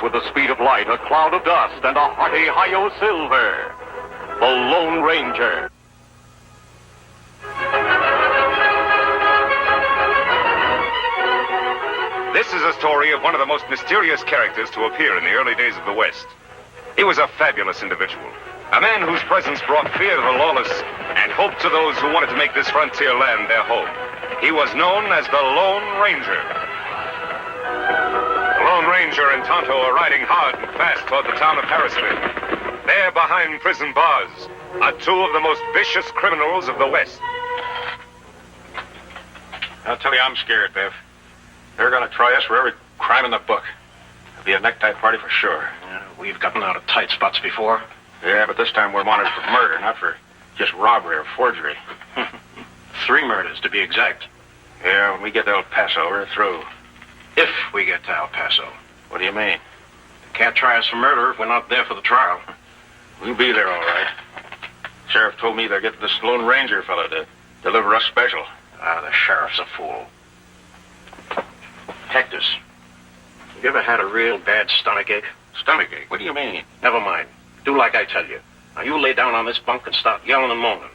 with the speed of light, a cloud of dust, and a hearty hi-yo silver. The Lone Ranger. This is a story of one of the most mysterious characters to appear in the early days of the West. He was a fabulous individual, a man whose presence brought fear to the lawless and hope to those who wanted to make this frontier land their home. He was known as the Lone Ranger. The Lone Ranger and Tonto are riding hard and fast toward the town of Harrisville. There, behind prison bars, are two of the most vicious criminals of the West. I'll tell you, I'm scared, Biff. They're going to try us for every crime in the book. It'll be a necktie party for sure. We've gotten out of tight spots before. Yeah, but this time we're wanted for murder, not for just robbery or forgery. 3 murders, to be exact. Yeah, when we get to El Paso, we're through. If we get to El Paso. What do you mean? They can't try us for murder if we're not there for the trial. We'll be there, all right. Sheriff told me they're getting this Lone Ranger fella to deliver us special. The sheriff's a fool. Hector's. You ever had a real bad stomachache? Stomachache? What do you mean? Never mind. Do like I tell you. Now, you lay down on this bunk and start yelling and moaning.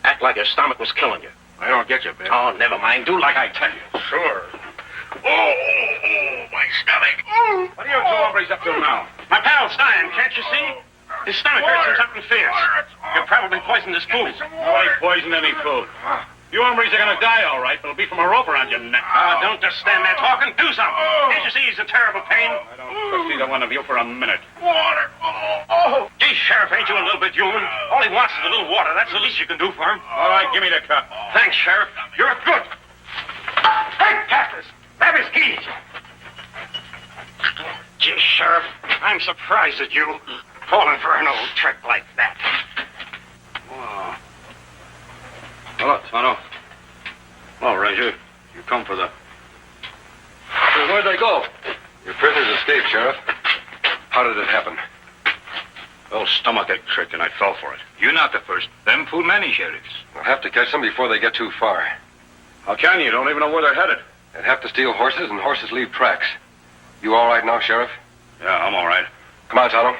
Act like your stomach was killing you. I don't get you, Biff. Oh, never mind. Do like I tell you. Sure. Oh, my stomach. Oh, what are you two hombres up to now? My pal's dying, can't you see? His stomach hurts from something fierce. You probably poisoned his food. I poisoned any food. You hombres are going to die, all right, but it'll be from a rope around your neck. Don't just stand there talking. Do something. Can't you see he's in terrible pain? I don't trust either one of you for a minute. Water. Gee, Sheriff, ain't you a little bit human? All he wants is a little water. That's the least you can do for him. All right, give me the cup. Thanks, Sheriff. You're good. Hey, Cactus, grab his keys. Gee, Sheriff, I'm surprised at you falling for an old trick like that. Wow. Hello, Tonto. Hello, Ranger. You come for the... Well, where'd they go? Your prisoners escaped, Sheriff. How did it happen? Old stomachache trick, and I fell for it. You're not the first. Them fool many sheriffs. We'll have to catch them before they get too far. How can you? You don't even know where they're headed. They'd have to steal horses, and horses leave tracks. You all right now, Sheriff? Yeah, I'm all right. Come on, Tonto.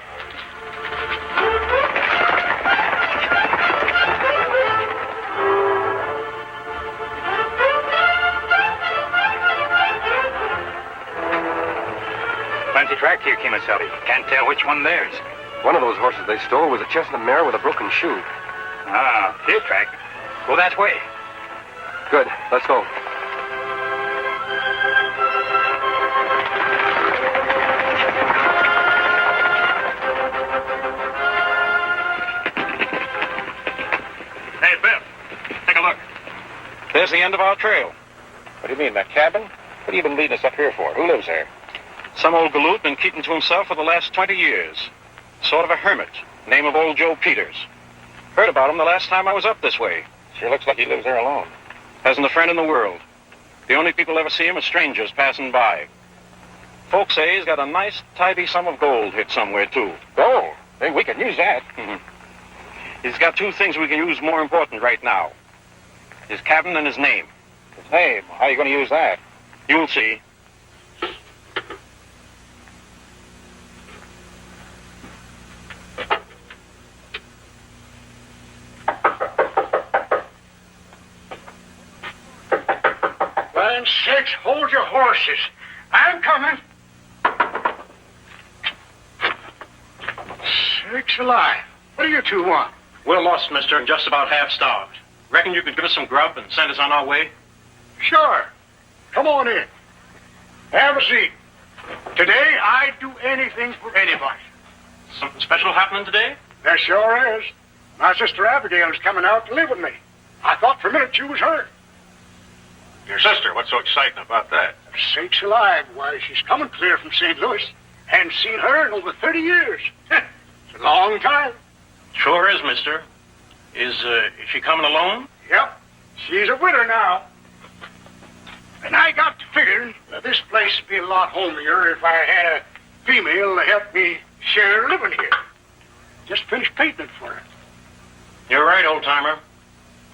Fancy track here, Kemosabe. Can't tell which one theirs. One of those horses they stole was a chestnut mare with a broken shoe. Ah, his track. Go that way. Good. Let's go. Hey, Biff, take a look. There's the end of our trail. What do you mean, that cabin? What have you been leading us up here for? Who lives there? Some old galoot been keeping to himself for the last 20 years. Sort of a hermit. Name of old Joe Peters. Heard about him the last time I was up this way. Sure looks like he lives there alone. Hasn't a friend in the world. The only people ever see him are strangers passing by. Folks say he's got a nice, tidy sum of gold hid somewhere, too. Gold? Hey, we can use that. He's got 2 things we can use more important right now. His cabin and his name. His name? How are you going to use that? You'll see. Land sakes, hold your horses. I'm coming. Sakes alive. What do you two want? We're lost, mister, and just about half starved. Reckon you could give us some grub and send us on our way? Sure. Come on in. Have a seat. Today, I'd do anything for anybody. Something special happening today? There sure is. My sister Abigail is coming out to live with me. I thought for a minute you was her. Your sister? What's so exciting about that? Sakes alive. Why, she's coming clear from St. Louis. Hadn't seen her in over 30 years. It's a long time. Sure is, mister. Is she coming alone? Yep. She's a widow now. And I got to figuring that this place would be a lot homier if I had a female to help me share living here. Just finished painting it for her. You're right, old-timer.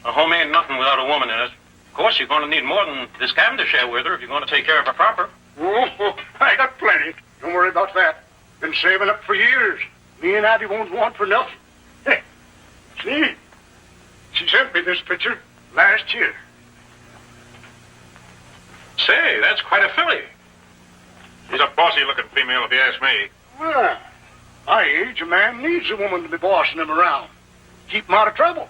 A home ain't nothing without a woman in it. Of course, you're going to need more than this cabin to share with her if you're going to take care of her proper. Oh, I got plenty. Don't worry about that. Been saving up for years. Me and Abby won't want for nothing. Hey, see? She sent me this picture last year. Say, that's quite a filly. She's a bossy-looking female, if you ask me. Well, my age, a man needs a woman to be bossing him around. Keep him out of trouble.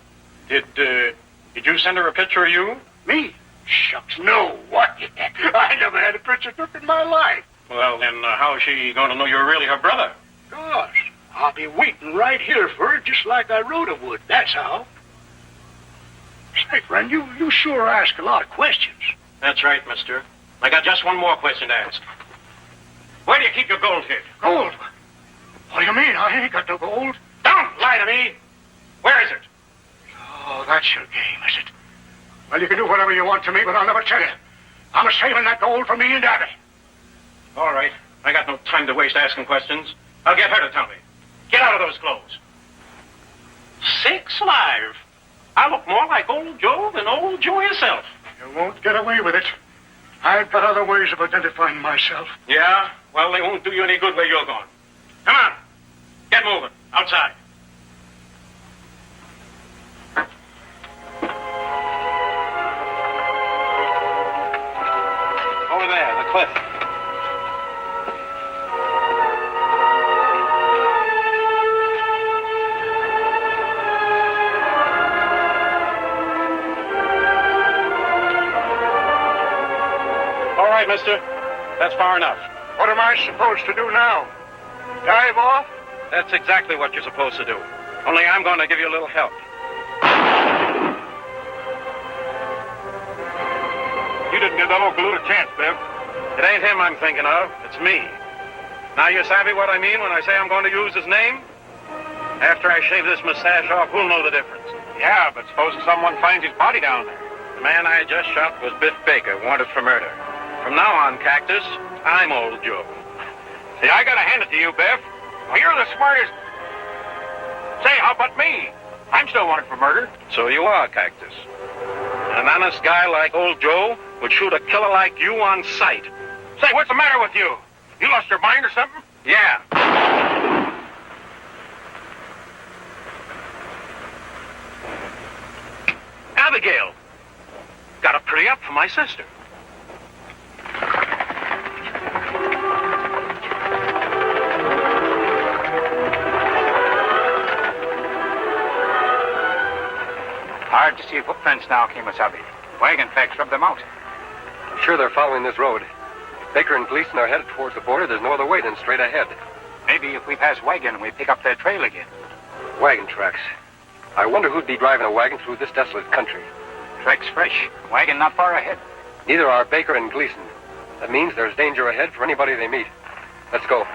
Did you send her a picture of you? Me? Shucks, no. What? I never had a picture took in my life. Well, then how is she going to know you're really her brother? Gosh, I'll be waiting right here for her just like I wrote I would. That's how. Say, friend, you sure ask a lot of questions. That's right, mister. I got just one more question to ask. Where do you keep your gold hid? Gold? What do you mean? I ain't got no gold. Don't lie to me. Where is it? Oh, that's your game, is it? Well, you can do whatever you want to me, but I'll never tell you. I'm saving that gold for me and Abby. All right. I got no time to waste asking questions. I'll get her to tell me. Get out of those clothes. Sakes alive. I look more like old Joe than old Joe himself. You won't get away with it. I've got other ways of identifying myself. Yeah? Well, they won't do you any good where you're going. Come on. Get moving. Outside. Over there, the cliff. All right, mister. That's far enough. What am I supposed to do now? Dive off? That's exactly what you're supposed to do. Only I'm going to give you a little help. You didn't give that old galoot a chance, Biff. It ain't him I'm thinking of. It's me. Now, you savvy what I mean when I say I'm going to use his name? After I shave this mustache off, who'll know the difference? Yeah, but supposing someone finds his body down there. The man I just shot was Biff Baker, wanted for murder. From now on, Cactus, I'm old Joe. See, I gotta hand it to you, Biff. Well, you're the smartest. Say, how about me? I'm still wanted for murder. So you are, Cactus. An honest guy like old Joe would shoot a killer like you on sight. Say, what's the matter with you? You lost your mind or something? Yeah. Abigail. Got a pretty up for my sister. Hard to see footprints now, Kemosabe. Wagon tracks rub them out. I'm sure they're following this road. If Baker and Gleason are headed towards the border, there's no other way than straight ahead. Maybe if we pass Wagon, we pick up their trail again. Wagon tracks. I wonder who'd be driving a wagon through this desolate country. Tracks fresh. Wagon not far ahead. Neither are Baker and Gleason. That means there's danger ahead for anybody they meet. Let's go.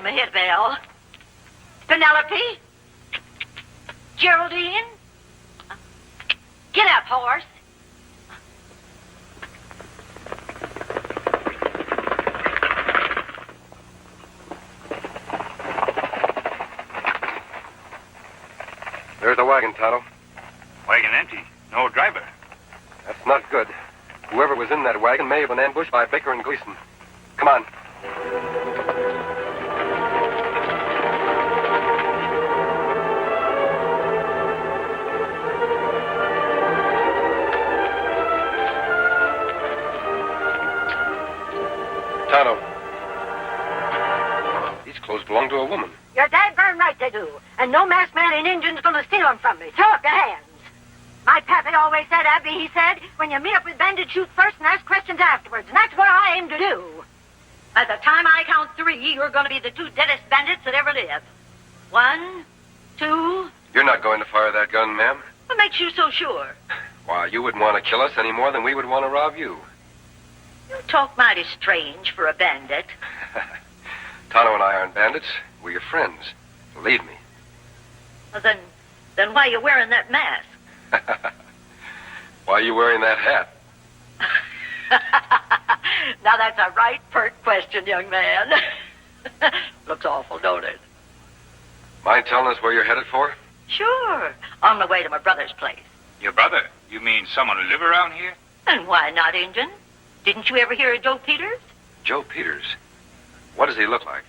Mahitville. Penelope? Geraldine? Get up, horse. There's the wagon, Tonto. Wagon empty. No driver. That's not good. Whoever was in that wagon may have been ambushed by Baker and Gleason. Come on. Tonto. These clothes belong to a woman. You're daggone right they do. And no masked man in Indian's gonna steal them from me. Throw up your hands. My pappy always said, Abby, he said, when you meet up with bandits, shoot first and ask questions afterwards. And that's what I aim to do. By the time I count 3, you're gonna be the 2 deadest bandits that ever lived. 1, 2... You're not going to fire that gun, ma'am. What makes you so sure? Why, you wouldn't want to kill us any more than we would want to rob you. You talk mighty strange for a bandit. Tonto and I aren't bandits. We're your friends. Believe me. Well, then, Then why are you wearing that mask? Why are you wearing that hat? Now that's a right pert question, young man. Looks awful, don't it? Mind telling us where you're headed for? Sure. On the way to my brother's place. Your brother? You mean someone who live around here? And why not, Injun? Didn't you ever hear of Joe Peters? Joe Peters. What does he look like?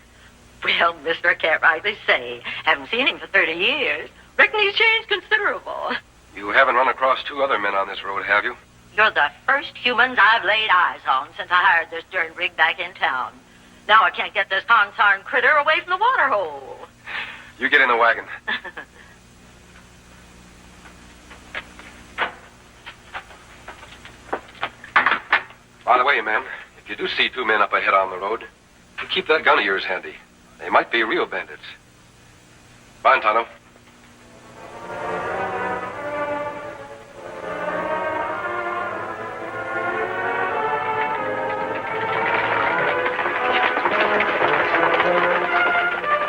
Well, mister, I can't rightly say. Haven't seen him for 30 years. Reckon he's changed considerable. You haven't run across two other men on this road, have you? You're the first humans I've laid eyes on since I hired this darn rig back in town. Now I can't get this consarn critter away from the water hole. You get in the wagon. By the way, man, if you do see two men up ahead on the road, you keep that gun of yours handy. They might be real bandits. Bye, Tonto.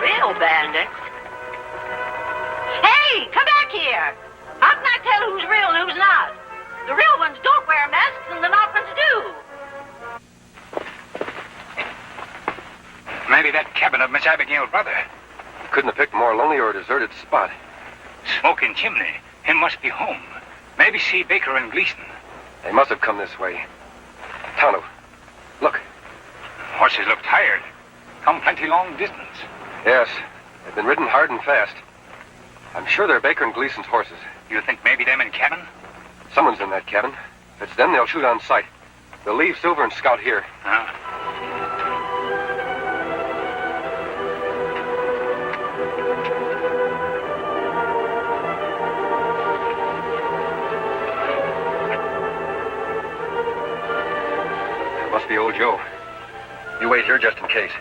Real bandits? Hey, come back here! How can I tell who's real and who's not? The real ones don't wear masks and the not ones do. Maybe that cabin of Miss Abigail's brother. You couldn't have picked a more lonely or deserted spot. Smoking chimney. Him must be home. Maybe see Baker and Gleason. They must have come this way. Tonto, look. Horses look tired. Come plenty long distance. Yes, they've been ridden hard and fast. I'm sure they're Baker and Gleason's horses. You think maybe them in cabin? Someone's in that cabin. If it's them, they'll shoot on sight. They'll leave Silver and Scout here. It must be old Joe. You wait here just in case.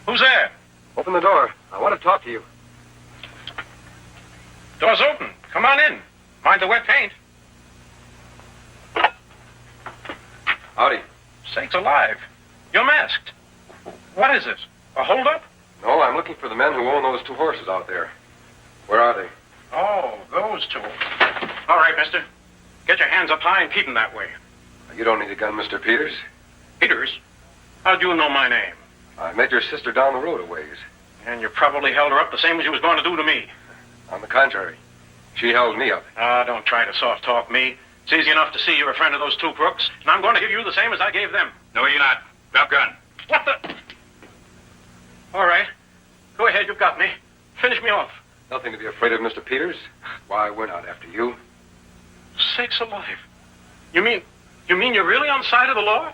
Who's there? Open the door. I want to talk to you. Door's open. Come on in. Mind the wet paint. Howdy. Sakes alive. You're masked. What is it? A holdup? No, I'm looking for the men who own those two horses out there. Where are they? Oh, those two. All right, mister. Get your hands up high and keep them that way. You don't need a gun, Mr. Peters. Peters? How'd you know my name? I met your sister down the road a ways. And you probably held her up the same as you was going to do to me. On the contrary, she held me up. Don't try to soft talk me. It's easy enough to see you're a friend of those two crooks, and I'm going to give you the same as I gave them. No, you're not. Drop gun. What the? All right. Go ahead, you've got me. Finish me off. Nothing to be afraid of, Mr. Peters. Why, we're not after you. Sakes alive. You mean you're really on the side of the law?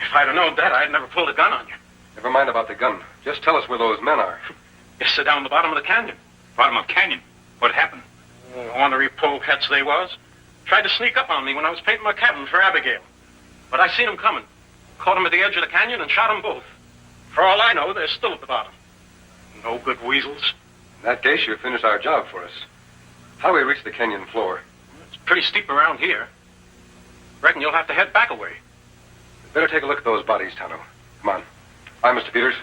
If I'd have known that, I'd never pulled a gun on you. Never mind about the gun. Just tell us where those men are. Yes, they're down the bottom of the canyon. Bottom of canyon. What happened? Ornery pole-pets they was. Tried to sneak up on me when I was painting my cabin for Abigail. But I seen them coming. Caught them at the edge of the canyon and shot them both. For all I know, they're still at the bottom. No good weasels. In that case, you finished our job for us. How do we reach the canyon floor? It's pretty steep around here. Reckon you'll have to head back a way. Better take a look at those bodies, Tonto. Come on. Bye, Mr. Peters.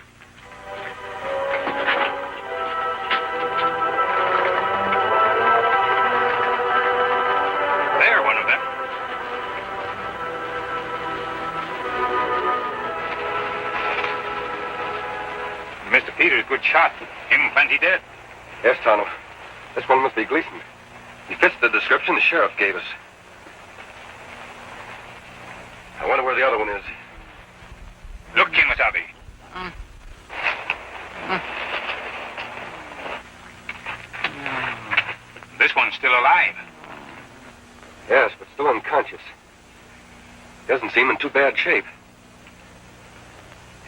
There, one of them. Mr. Peters, good shot. Him plenty dead. Yes, Tonto. This one must be Gleason. He fits the description the sheriff gave us. I wonder where the other one is. Look, Kimasabi. This one's still alive. Yes, but still unconscious. Doesn't seem in too bad shape.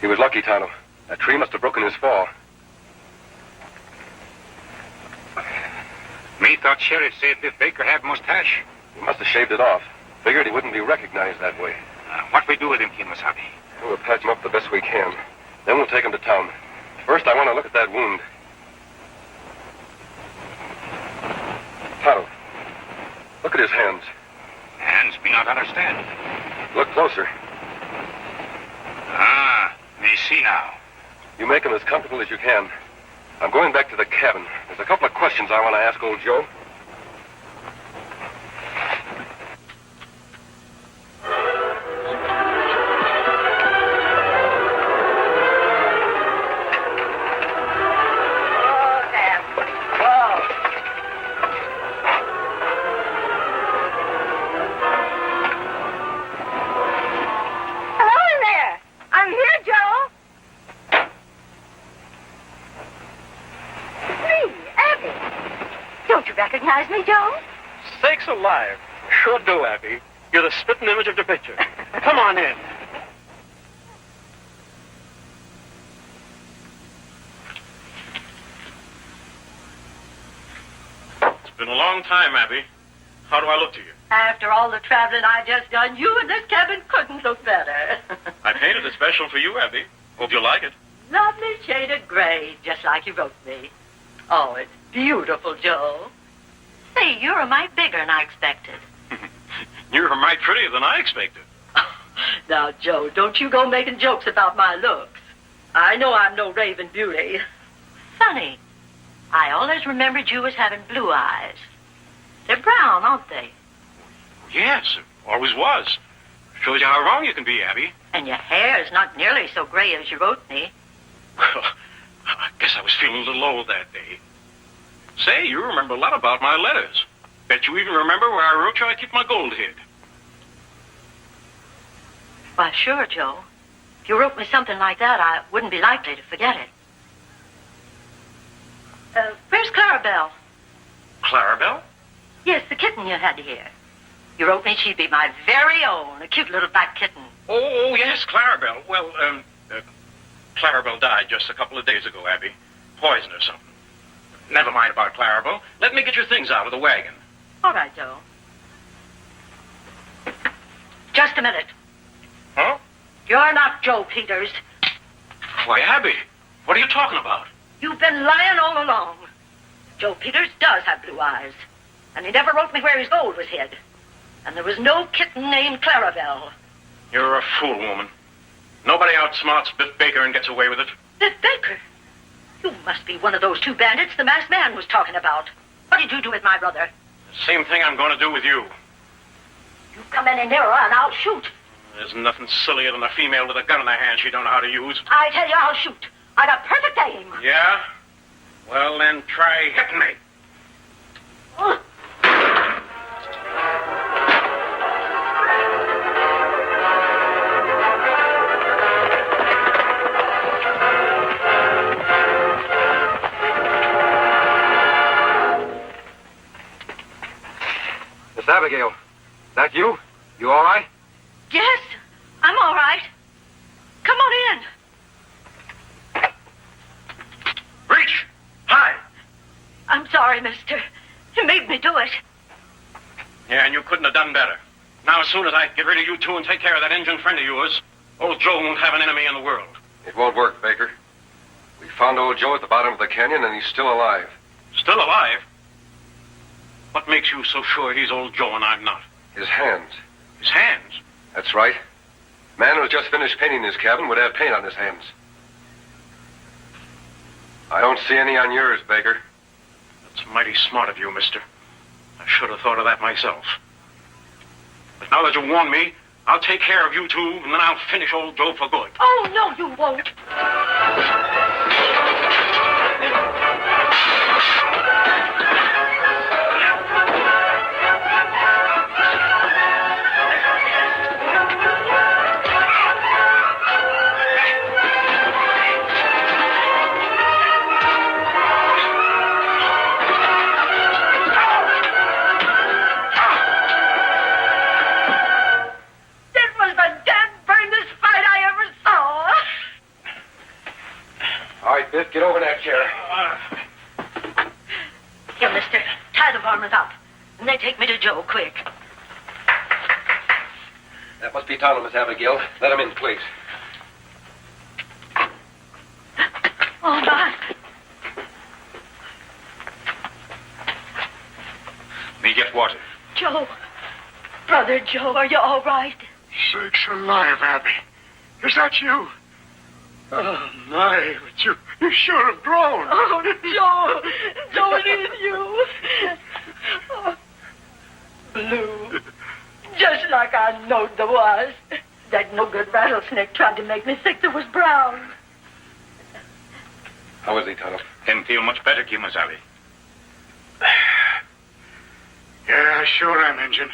He was lucky, Tonto. That tree must have broken his fall. Me thought Sheriff said Biff Baker had mustache. He must have shaved it off. Figured he wouldn't be recognized that way. What we do with him, Kimasabi? We'll patch him up the best we can. Then we'll take him to town. First, I want to look at that wound. Tonto, look at his hands. Hands me not understand. Look closer. Me see now. You make him as comfortable as you can. I'm going back to the cabin. There's a couple of questions I want to ask old Joe. Recognize me, Joe? Sakes alive. Sure do, Abby. You're the spitting image of the picture. Come on in. It's been a long time, Abby. How do I look to you? After all the traveling I just done, you in this cabin couldn't look better. I painted it special for you, Abby. Hope you like it. Lovely shade of gray, just like you wrote me. Oh, it's beautiful, Joe. Say, you're a mite bigger than I expected. You're a mite prettier than I expected. Now, Joe, don't you go making jokes about my looks. I know I'm no raving beauty. Funny, I always remembered you as having blue eyes. They're brown, aren't they? Yes, it always was. Shows you how wrong you can be, Abby. And your hair is not nearly so gray as you wrote me. Well, I guess I was feeling a little old that day. Say, you remember a lot about my letters. Bet you even remember where I wrote you I keep my gold hid. Why, sure, Joe. If you wrote me something like that, I wouldn't be likely to forget it. Where's Clarabelle? Clarabelle? Yes, the kitten you had here. You wrote me she'd be my very own, a cute little black kitten. Oh, yes, Clarabelle. Well, Clarabelle died just a couple of days ago, Abby. Poison or something. Never mind about Clarabelle. Let me get your things out of the wagon. All right, Joe. Just a minute. Huh? You're not Joe Peters. Why, Abby, what are you talking about? You've been lying all along. Joe Peters does have blue eyes. And he never wrote me where his gold was hid. And there was no kitten named Clarabelle. You're a fool, woman. Nobody outsmarts Biff Baker and gets away with it. Biff Baker? You must be one of those two bandits the masked man was talking about. What did you do with my brother? The same thing I'm going to do with you. You come any nearer and I'll shoot. There's nothing sillier than a female with a gun in her hand she don't know how to use. I tell you, I'll shoot. I got perfect aim. Yeah? Well, then try hitting me. Miss Abigail, that you? You all right? Yes, I'm all right. Come on in. Reach! Hi! I'm sorry, mister. You made me do it. Yeah, and you couldn't have done better. Now, as soon as I get rid of you two and take care of that Injun friend of yours, old Joe won't have an enemy in the world. It won't work, Baker. We found old Joe at the bottom of the canyon, and he's still alive. Still alive? What makes you so sure he's old Joe and I'm not? His hands. His hands? That's right. Man who's just finished painting his cabin would have paint on his hands. I don't see any on yours, Baker. That's mighty smart of you, mister. I should have thought of that myself. But now that you warned me, I'll take care of you two, and then I'll finish old Joe for good. Oh, no, you won't. Biff, get over that chair. Here, mister. Tie the varmint up. And then take me to Joe, quick. That must be Tonto, Miss Abigail. Let him in, please. Oh, my. Me get water. Joe. Brother Joe, are you all right? Sakes alive, Abby. Is that you? Oh, my, but you sure have grown. Oh, Joe, it is you. Oh, Blue, just like I knowed there was. That no-good rattlesnake tried to make me sick. There was Brown. How is he, Tonto? Him feel much better, Kimasabi. Yeah, I sure am, Injun.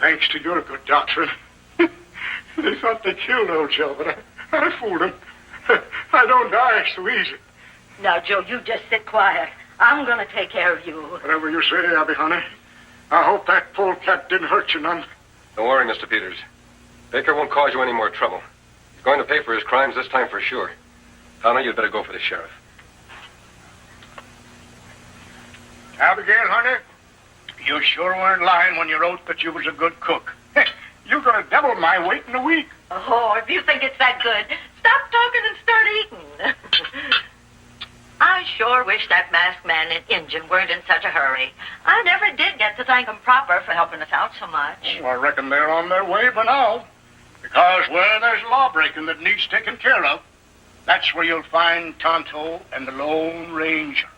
Thanks to your good doctrine. They thought they killed old Joe, but I fooled them. I don't die so easy. Now, Joe, you just sit quiet. I'm going to take care of you. Whatever you say, Abby, honey. I hope that polecat didn't hurt you none. Don't worry, Mr. Peters. Baker won't cause you any more trouble. He's going to pay for his crimes this time for sure. Tonto, you'd better go for the sheriff. Abigail, honey, you sure weren't lying when you wrote that you was a good cook. You're going to double my weight in a week. Oh, if you think it's that good, stop talking and start eating. I sure wish that masked man and Injun weren't in such a hurry. I never did get to thank them proper for helping us out so much. Well, I reckon they're on their way by now. Because where there's law-breaking that needs taken care of, that's where you'll find Tonto and the Lone Ranger.